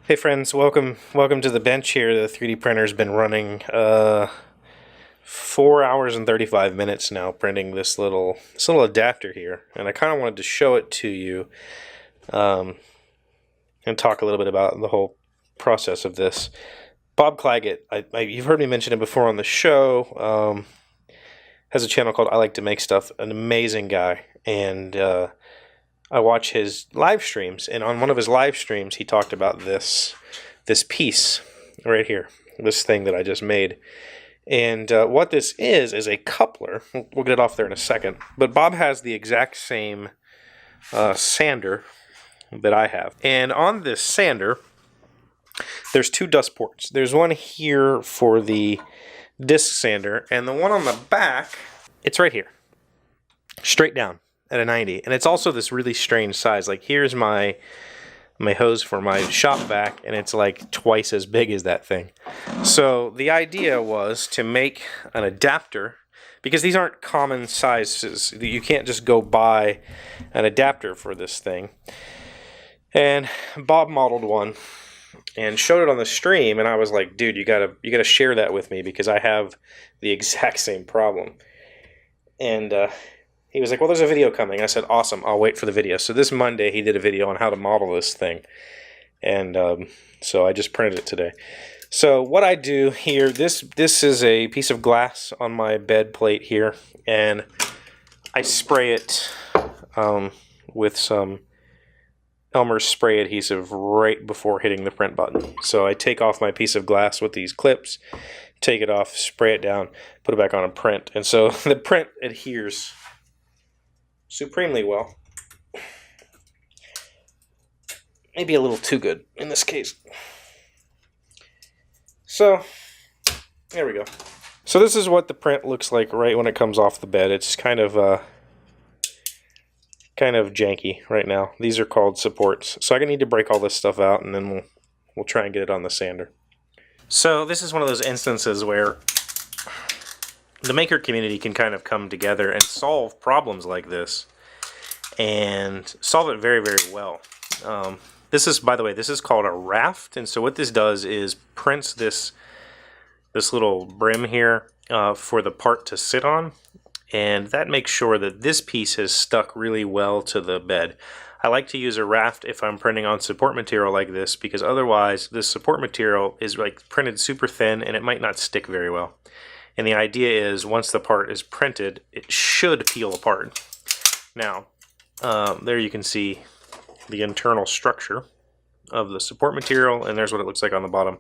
Hey friends, welcome to the bench here. The 3D printer's been running 4 hours and 35 minutes now, printing this little adapter here, and I kind of wanted to show it to you and talk a little bit about the whole process of this. Bob Clagett, you've heard me mention him before on the show. Has a channel called I Like to Make Stuff. An amazing guy, and I watch his live streams, and on one of his live streams he talked about this piece right here, this thing that I just made. And what this is a coupler. We'll get it off there in a second. But Bob has the exact same sander that I have. And on this sander, there's two dust ports. There's one here for the disc sander, and the one on the back, it's right here, straight down at a 90. And it's also this really strange size. Like, here's my hose for my shop vac, and it's like twice as big as that thing. So the idea was to make an adapter, because these aren't common sizes. You can't just go buy an adapter for this thing. And Bob modeled one and showed it on the stream, and I was like, dude, you gotta share that with me, because I have the exact same problem. And he was like, well, there's a video coming. I said, awesome, I'll wait for the video. So this Monday he did a video on how to model this thing. And so I just printed it today. So what I do here, this is a piece of glass on my bed plate here. And I spray it with some Elmer's spray adhesive right before hitting the print button. So I take off my piece of glass with these clips, take it off, spray it down, put it back on and print. And so the print adheres supremely well. Maybe a little too good in this case. So there we go. So this is what the print looks like right when it comes off the bed. It's kind of janky right now. These are called supports. So I'm gonna need to break all this stuff out, and then we'll try and get it on the sander. So this is one of those instances where the maker community can kind of come together and solve problems like this, and solve it very, very well. This is, by the way, this is called a raft, and so what this does is prints this little brim here for the part to sit on, and that makes sure that this piece is stuck really well to the bed. I like to use a raft if I'm printing on support material like this, because otherwise this support material is like printed super thin and it might not stick very well. And the idea is, once the part is printed, it should peel apart. Now, there you can see the internal structure of the support material, and there's what it looks like on the bottom.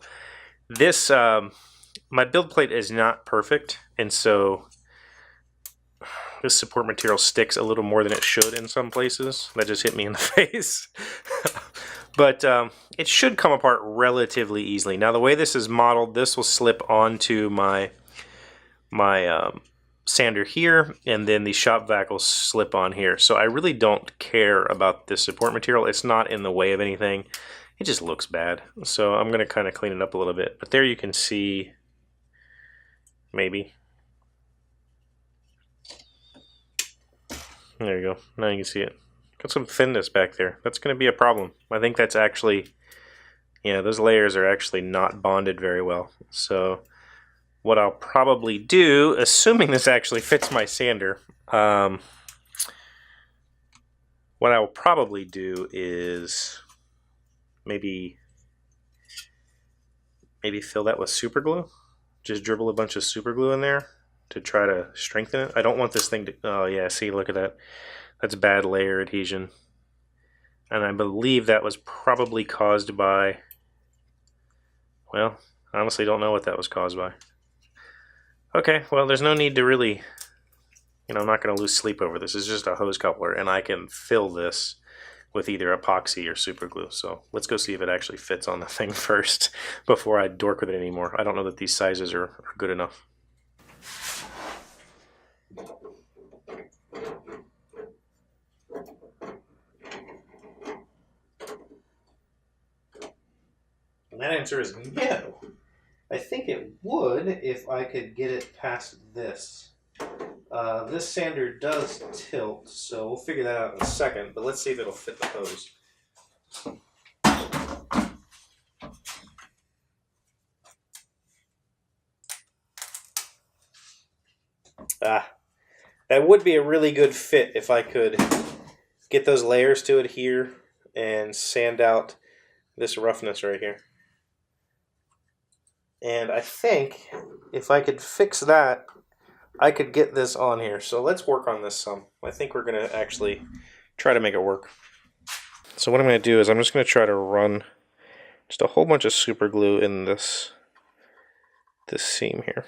This, my build plate is not perfect, and so this support material sticks a little more than it should in some places. That just hit me in the face. But it should come apart relatively easily. Now, the way this is modeled, this will slip onto my sander here, and then the shop vac will slip on here. So I really don't care about this support material. It's not in the way of anything. It just looks bad. So I'm going to kind of clean it up a little bit. But there you can see, maybe. There you go. Now you can see it. Got some thinness back there. That's going to be a problem. I think that's actually, yeah, those layers are actually not bonded very well. So what I'll probably do, assuming this actually fits my sander, what I will probably do is maybe fill that with super glue. Just dribble a bunch of super glue in there to try to strengthen it. I don't want this thing to, oh yeah, see, look at that. That's bad layer adhesion. And I believe that was probably caused by, well, I honestly don't know what that was caused by. Okay, well, there's no need to really, I'm not going to lose sleep over this. It's just a hose coupler, and I can fill this with either epoxy or super glue. So let's go see if it actually fits on the thing first before I dork with it anymore. I don't know that these sizes are good enough. And that answer is no. I think it would if I could get it past this. This sander does tilt, so we'll figure that out in a second, but let's see if it'll fit the hose. Ah, that would be a really good fit if I could get those layers to adhere and sand out this roughness right here. And I think if I could fix that, I could get this on here. So let's work on this some. I think we're going to actually try to make it work. So what I'm going to do is I'm just going to try to run just a whole bunch of super glue in this seam here,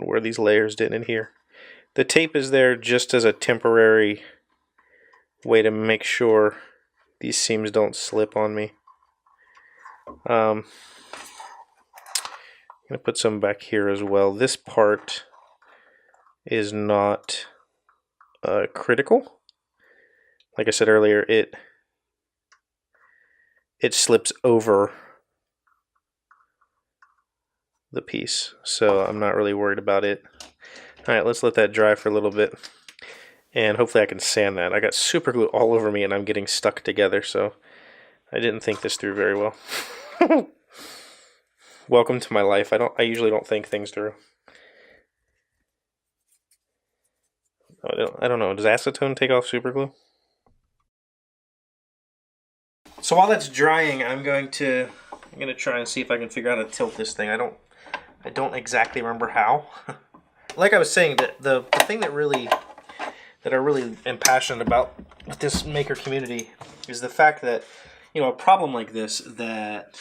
where these layers didn't adhere. The tape is there just as a temporary way to make sure these seams don't slip on me. I'm going to put some back here as well. This part is not critical. Like I said earlier, it slips over the piece, so I'm not really worried about it. Alright, let's let that dry for a little bit, and hopefully I can sand that. I got super glue all over me and I'm getting stuck together, so I didn't think this through very well. Welcome to my life. I usually don't think things through. I don't know. Does acetone take off super glue? So while that's drying, I'm going to try and see if I can figure out how to tilt this thing. I don't exactly remember how. Like I was saying, the thing that I really am passionate about with this maker community is the fact that, you know, a problem like this that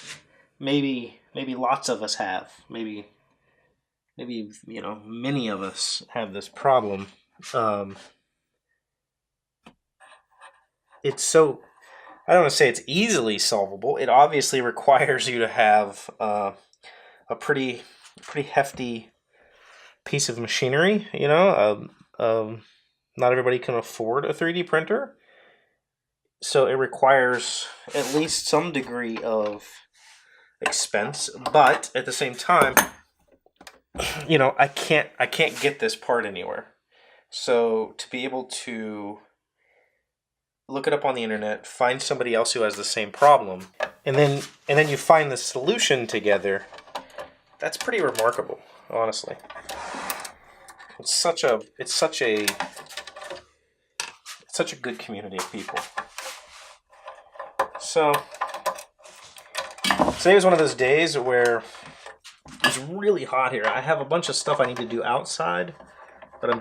maybe lots of us have, maybe you know, many of us have this problem. It's so, I don't want to say it's easily solvable. It obviously requires you to have a pretty hefty piece of machinery. You know, not everybody can afford a 3D printer, so it requires at least some degree of expense. But at the same time, you know, I can't get this part anywhere. So to be able to look it up on the internet, find somebody else who has the same problem, and then you find the solution together, that's pretty remarkable, honestly. It's such a good community of people. So today was one of those days where it's really hot here. I have a bunch of stuff I need to do outside, but I'm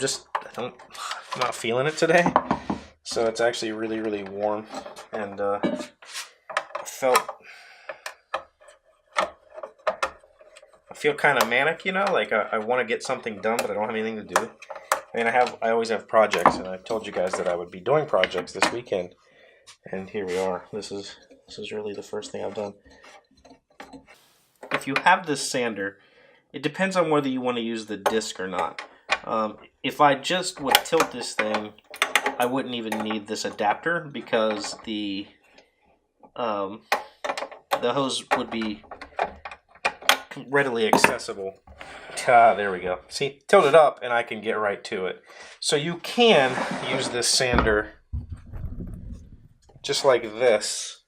not feeling it today. So it's actually really, really warm, and I feel kind of manic, you know, like I want to get something done, but I don't have anything to do. I mean, I always have projects, and I told you guys that I would be doing projects this weekend, and here we are. This is really the first thing I've done. If you have this sander, it depends on whether you want to use the disc or not. If I just would tilt this thing, I wouldn't even need this adapter because the hose would be readily accessible. There we go. See, tilt it up and I can get right to it. So you can use this sander just like this,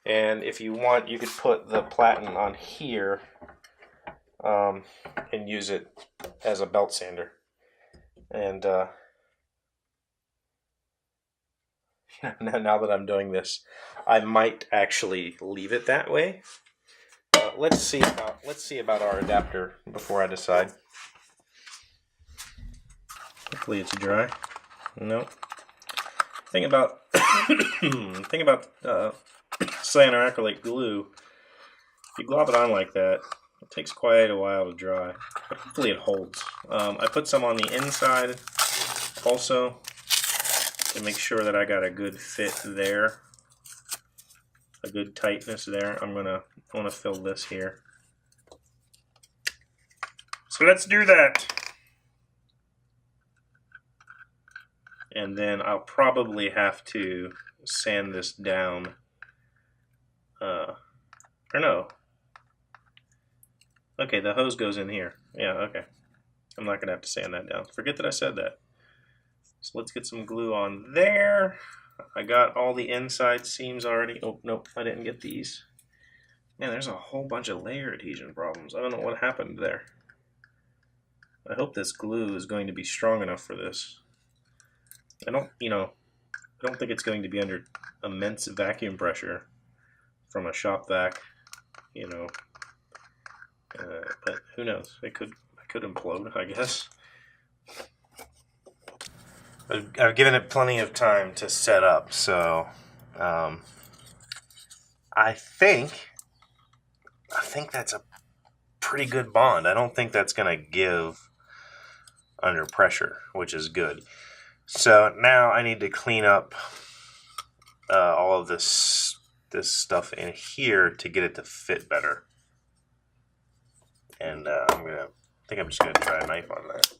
and if you want, you could put the platen on here and use it as a belt sander. And now that I'm doing this, I might actually leave it that way. Let's see about our adapter before I decide. Hopefully it's dry. No. Thing about cyanoacrylate glue, if you glob it on like that, it takes quite a while to dry, but hopefully it holds. I put some on the inside also to make sure that I got a good fit there, a good tightness there. I want to fill this here. So let's do that. And then I'll probably have to sand this down. Or no. Okay, the hose goes in here. Yeah, okay. I'm not going to have to sand that down. Forget that I said that. So let's get some glue on there. I got all the inside seams already. Oh, nope, I didn't get these. Man, there's a whole bunch of layer adhesion problems. I don't know what happened there. I hope this glue is going to be strong enough for this. I don't think it's going to be under immense vacuum pressure from a shop vac, but who knows? It could implode, I guess. I've given it plenty of time to set up, so I think that's a pretty good bond. I don't think that's going to give under pressure, which is good. So now I need to clean up all of this stuff in here to get it to fit better. And I think I'm just gonna try a knife on that.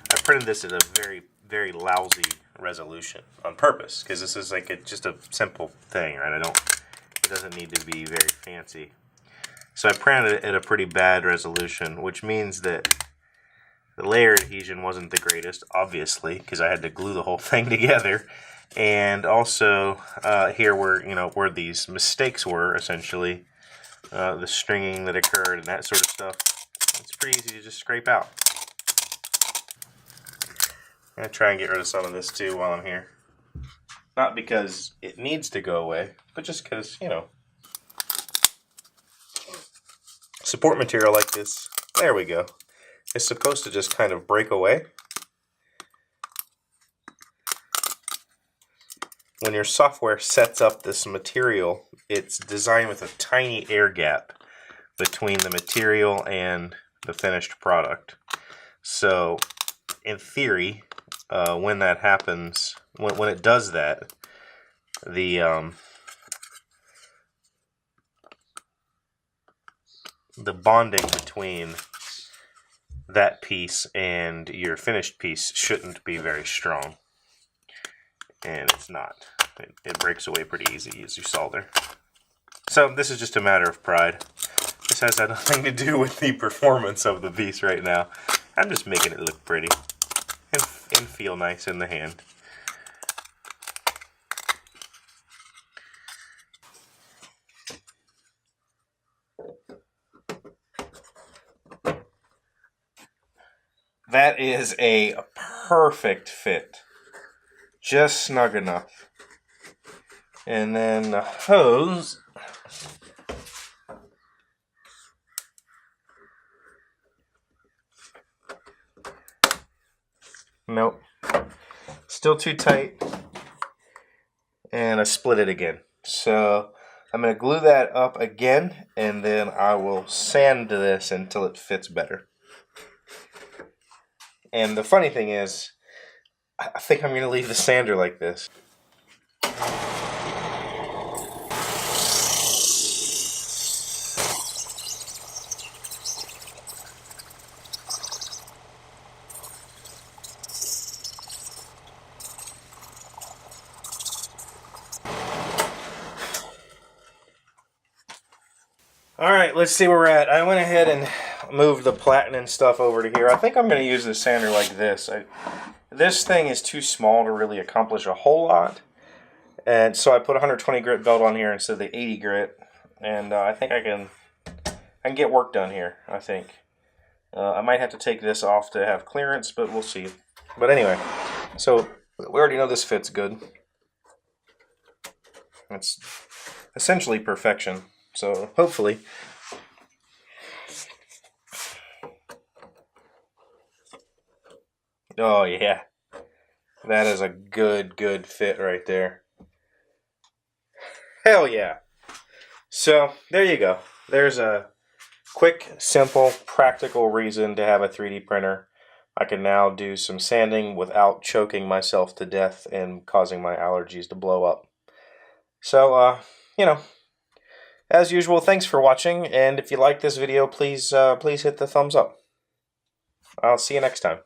I printed this at a very, very lousy resolution on purpose, because this is like just a simple thing, right? It doesn't need to be very fancy. So I printed it at a pretty bad resolution, which means that the layer adhesion wasn't the greatest, obviously, because I had to glue the whole thing together. And also here where these mistakes were, essentially, the stringing that occurred and that sort of stuff, it's pretty easy to just scrape out. I'm going to try and get rid of some of this too while I'm here. Not because it needs to go away, but just because, support material like this, there we go, is supposed to just kind of break away. When your software sets up this material, it's designed with a tiny air gap between the material and the finished product. So in theory, when that happens, when it does that, the bonding between that piece and your finished piece shouldn't be very strong. And it's not. It breaks away pretty easy as you solder. So this is just a matter of pride. This has nothing to do with the performance of the piece right now. I'm just making it look pretty and feel nice in the hand. That is a perfect fit. Just snug enough. And then the hose. Nope. Still too tight. And I split it again. So I'm going to glue that up again, and then I will sand this until it fits better. And the funny thing is, I think I'm going to leave the sander like this. Alright, let's see where we're at. I went ahead and moved the platinum stuff over to here. I think I'm going to use the sander like this. This thing is too small to really accomplish a whole lot. And so I put a 120 grit belt on here instead of the 80 grit. And I think I can get work done here, I think. I might have to take this off to have clearance, but we'll see. But anyway, so we already know this fits good. It's essentially perfection. So hopefully. Oh yeah. That is a good fit right there. Hell yeah. So there you go. There's a quick, simple, practical reason to have a 3D printer. I can now do some sanding without choking myself to death and causing my allergies to blow up. So, as usual, thanks for watching, and if you like this video, please hit the thumbs up. I'll see you next time.